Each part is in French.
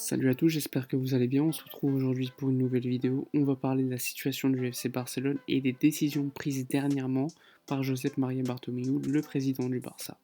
Salut à tous, j'espère que vous allez bien. On se retrouve aujourd'hui pour une nouvelle vidéo. On va parler de la situation du FC Barcelone et des décisions prises dernièrement par Josep Maria Bartomeu, le président du Barça.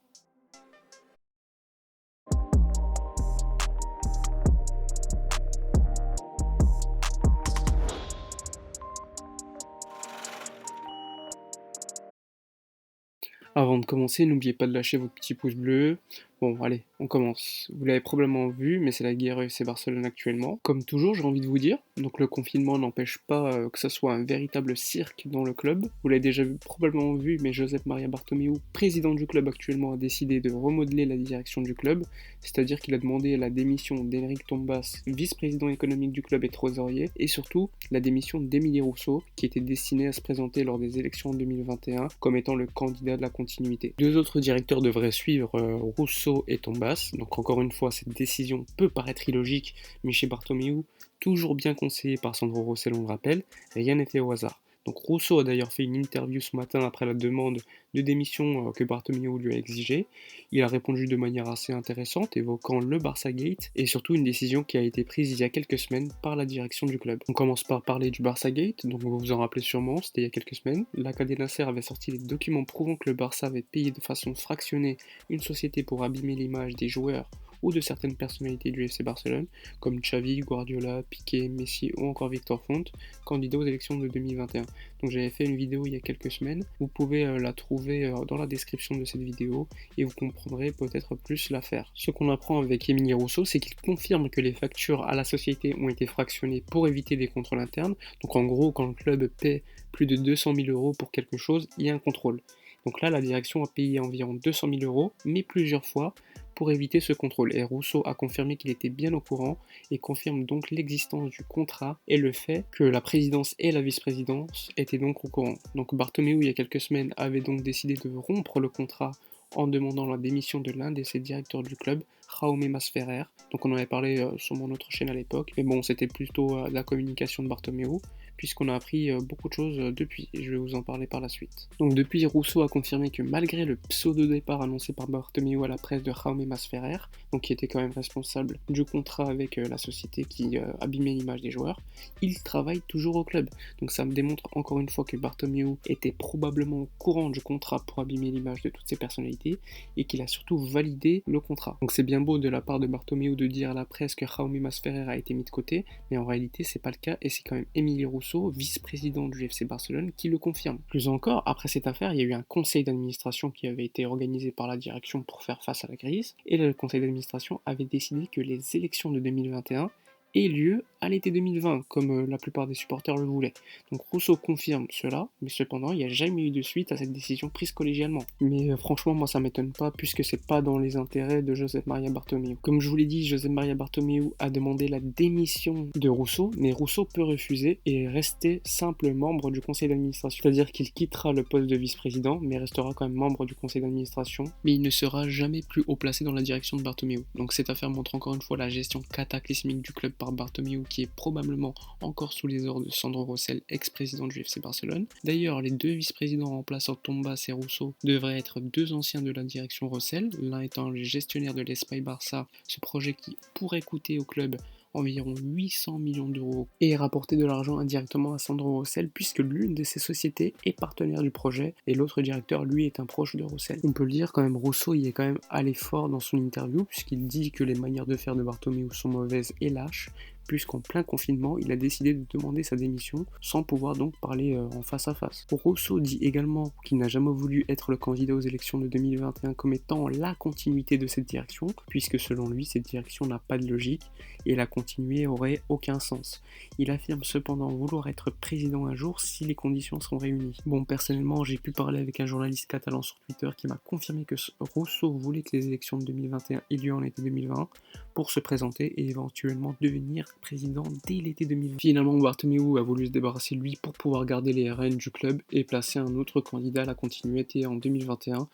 Avant de commencer, n'oubliez pas de lâcher votre petit pouce bleu. Bon, allez, on commence. Vous l'avez probablement vu, mais c'est la guerre FC Barcelone actuellement. Comme toujours, j'ai envie de vous dire, donc le confinement n'empêche pas que ça soit un véritable cirque dans le club. Vous l'avez déjà probablement vu, mais Josep Maria Bartomeu, président du club actuellement, a décidé de remodeler la direction du club, c'est-à-dire qu'il a demandé la démission d'Enric Tombas, vice-président économique du club et trésorier, et surtout la démission d'Emili Rousseau, qui était destiné à se présenter lors des élections en 2021 comme étant le candidat de la continuité. Deux autres directeurs devraient suivre Rousseau et Tombas, donc encore une fois cette décision peut paraître illogique, mais chez Bartomeu, toujours bien conseillé par Sandro Rosell on le rappelle, rien n'est fait au hasard. Donc Rousseau a d'ailleurs fait une interview ce matin après la demande de démission que Bartomeu lui a exigée. Il a répondu de manière assez intéressante, évoquant le Barça Gate et surtout une décision qui a été prise il y a quelques semaines par la direction du club. On commence par parler du Barça Gate, donc vous vous en rappelez sûrement, c'était il y a quelques semaines. La Nasser avait sorti les documents prouvant que le Barça avait payé de façon fractionnée une société pour abîmer l'image des joueurs ou de certaines personnalités du FC Barcelone, comme Xavi, Guardiola, Piqué, Messi ou encore Victor Font, candidats aux élections de 2021. Donc j'avais fait une vidéo il y a quelques semaines, vous pouvez la trouver dans la description de cette vidéo et vous comprendrez peut-être plus l'affaire. Ce qu'on apprend avec Emili Rousseau, c'est qu'il confirme que les factures à la société ont été fractionnées pour éviter des contrôles internes. Donc en gros, quand le club paie plus de 200 000 euros pour quelque chose, il y a un contrôle. Donc là, la direction a payé environ 200 000 euros, mais plusieurs fois, pour éviter ce contrôle. Et Rousseau a confirmé qu'il était bien au courant et confirme donc l'existence du contrat et le fait que la présidence et la vice-présidence étaient donc au courant. Donc Bartomeu, il y a quelques semaines, avait donc décidé de rompre le contrat en demandant la démission de l'un de ses directeurs du club, Jaume Masferrer. Donc on en avait parlé sur mon autre chaîne à l'époque, mais bon, c'était plutôt la communication de Bartomeu, puisqu'on a appris beaucoup de choses depuis, et je vais vous en parler par la suite. Donc depuis, Rousseau a confirmé que malgré le pseudo-départ annoncé par Bartomeu à la presse de Jaume Masferrer, donc qui était quand même responsable du contrat avec la société qui abîmait l'image des joueurs, il travaille toujours au club. Donc ça me démontre encore une fois que Bartomeu était probablement au courant du contrat pour abîmer l'image de toutes ces personnalités, et qu'il a surtout validé le contrat. Donc c'est bien beau de la part de Bartomeu de dire à la presse que Jaume Masferrer a été mis de côté, mais en réalité c'est pas le cas et c'est quand même Emili Rousseau, vice-président du FC Barcelone, qui le confirme. Plus encore, après cette affaire, il y a eu un conseil d'administration qui avait été organisé par la direction pour faire face à la crise, et le conseil d'administration avait décidé que les élections de 2021 aient lieu à l'été 2020, comme la plupart des supporters le voulaient. Donc Rousseau confirme cela, mais cependant, il n'y a jamais eu de suite à cette décision prise collégialement. Mais franchement, moi ça m'étonne pas, puisque c'est pas dans les intérêts de Josep Maria Bartomeu. Comme je vous l'ai dit, Josep Maria Bartomeu a demandé la démission de Rousseau, mais Rousseau peut refuser et rester simple membre du conseil d'administration. C'est-à-dire qu'il quittera le poste de vice-président, mais restera quand même membre du conseil d'administration, mais il ne sera jamais plus haut placé dans la direction de Bartomeu. Donc cette affaire montre encore une fois la gestion cataclysmique du club par Bartomeu, qui est probablement encore sous les ordres de Sandro Rosell, ex-président du FC Barcelone. D'ailleurs, les deux vice-présidents remplaçant Tombas et Rousseau devraient être deux anciens de la direction Rosell, l'un étant le gestionnaire de l'Espagne Barça, ce projet qui pourrait coûter au club environ 800 millions d'euros et rapporter de l'argent indirectement à Sandro Rosell, puisque l'une de ces sociétés est partenaire du projet et l'autre directeur, lui, est un proche de Rosell. On peut le dire quand même, Rousseau y est quand même allé fort dans son interview, puisqu'il dit que les manières de faire de Bartomeu sont mauvaises et lâches, puisqu'en plein confinement, il a décidé de demander sa démission sans pouvoir donc parler en face à face. Rousseau dit également qu'il n'a jamais voulu être le candidat aux élections de 2021 comme étant la continuité de cette direction, puisque selon lui, cette direction n'a pas de logique et la continuer aurait aucun sens. Il affirme cependant vouloir être président un jour si les conditions sont réunies. Bon, personnellement, j'ai pu parler avec un journaliste catalan sur Twitter qui m'a confirmé que Rousseau voulait que les élections de 2021 aient lieu en été 2020 pour se présenter et éventuellement devenir président dès l'été 2020. Finalement, Bartomeu a voulu se débarrasser de lui pour pouvoir garder les rênes du club et placer un autre candidat à la continuité en 2021,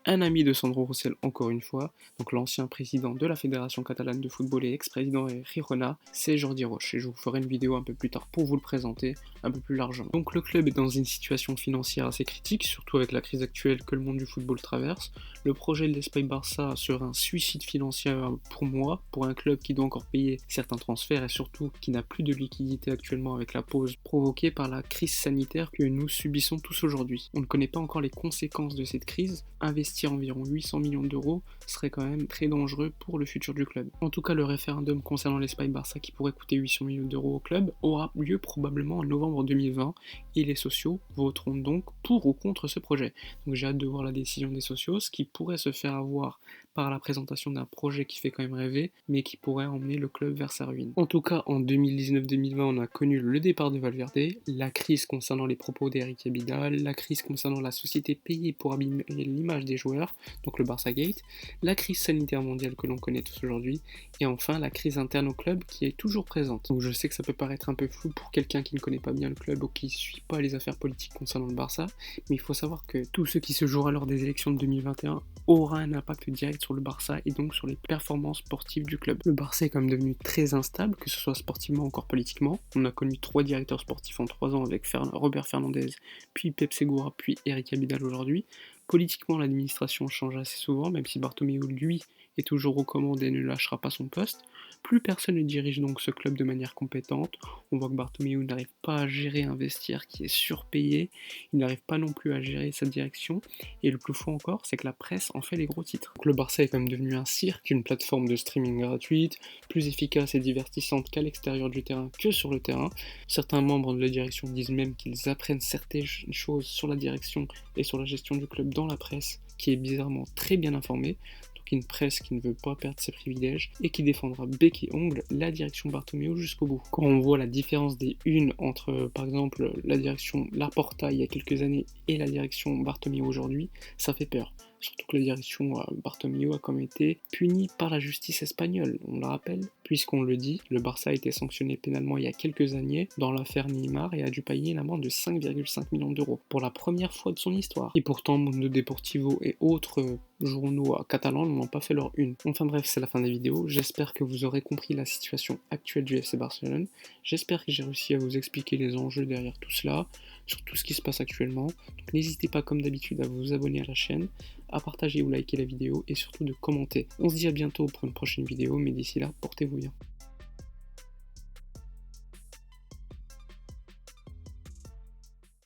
un ami de Sandro Rosell encore une fois, donc l'ancien président de la Fédération catalane de football et ex-président et Girona, c'est Jordi Roche, et je vous ferai une vidéo un peu plus tard pour vous le présenter un peu plus largement. Donc le club est dans une situation financière assez critique, surtout avec la crise actuelle que le monde du football traverse. Le projet de l'Espagne Barça serait un suicide financier pour moi, pour un club qui doit encore payer certains transferts et surtout qui n'a plus de liquidité actuellement avec la pause provoquée par la crise sanitaire que nous subissons tous aujourd'hui. On ne connaît pas encore les conséquences de cette crise. Investir environ 800 millions d'euros serait quand même très dangereux pour le futur du club. En tout cas, le référendum concernant l'Espagne Barça qui pourrait coûter 800 millions d'euros au club aura lieu probablement en novembre 2020 et les sociaux voteront donc pour ou contre ce projet. Donc j'ai hâte de voir la décision des sociaux, ce qui pourrait se faire avoir par la présentation d'un projet qui fait quand même rêver, mais qui pourrait emmener le club vers sa ruine. En tout cas, en 2019-2020, on a connu le départ de Valverde, la crise concernant les propos d'Eric Abidal, la crise concernant la société payée pour abîmer l'image des joueurs, donc le Barça Gate, la crise sanitaire mondiale que l'on connaît tous aujourd'hui, et enfin la crise interne au club qui est toujours présente. Donc je sais que ça peut paraître un peu flou pour quelqu'un qui ne connaît pas bien le club ou qui ne suit pas les affaires politiques concernant le Barça, mais il faut savoir que tout ce qui se jouera lors des élections de 2021 aura un impact direct sur le Barça et donc sur les performances sportives du club. Le Barça est quand même devenu très instable, que ce soit sportivement ou encore politiquement. On a connu 3 directeurs sportifs en 3 ans avec Robert Fernandez, puis Pep Segura, puis Eric Abidal aujourd'hui. Politiquement, l'administration change assez souvent, même si Bartomeu, lui, est toujours aux commandes et ne lâchera pas son poste. Plus personne ne dirige donc ce club de manière compétente. On voit que Bartomeu n'arrive pas à gérer un vestiaire qui est surpayé, il n'arrive pas non plus à gérer sa direction, et le plus fou encore, c'est que la presse en fait les gros titres. Donc le Barça est quand même devenu un cirque, une plateforme de streaming gratuite, plus efficace et divertissante qu'à l'extérieur du terrain que sur le terrain. Certains membres de la direction disent même qu'ils apprennent certaines choses sur la direction et sur la gestion du club dans la presse, qui est bizarrement très bien informée. Une presse qui ne veut pas perdre ses privilèges et qui défendra bec et ongle la direction Bartomeu jusqu'au bout. Quand on voit la différence des unes entre par exemple la direction Laporta il y a quelques années et la direction Bartomeu aujourd'hui, ça fait peur. Surtout que la direction Bartomeu a comme été punie par la justice espagnole, on le rappelle, puisqu'on le dit, le Barça a été sanctionné pénalement il y a quelques années dans l'affaire Neymar et a dû payer une amende de 5,5 millions d'euros pour la première fois de son histoire. Et pourtant, Mundo Deportivo et autres journaux catalans n'ont pas fait leur une. Enfin bref, c'est la fin de la vidéo. J'espère que vous aurez compris la situation actuelle du FC Barcelone. J'espère que j'ai réussi à vous expliquer les enjeux derrière tout cela, sur tout ce qui se passe actuellement. Donc n'hésitez pas comme d'habitude à vous abonner à la chaîne, à partager ou liker la vidéo et surtout de commenter. On se dit à bientôt pour une prochaine vidéo, mais d'ici là, portez-vous bien.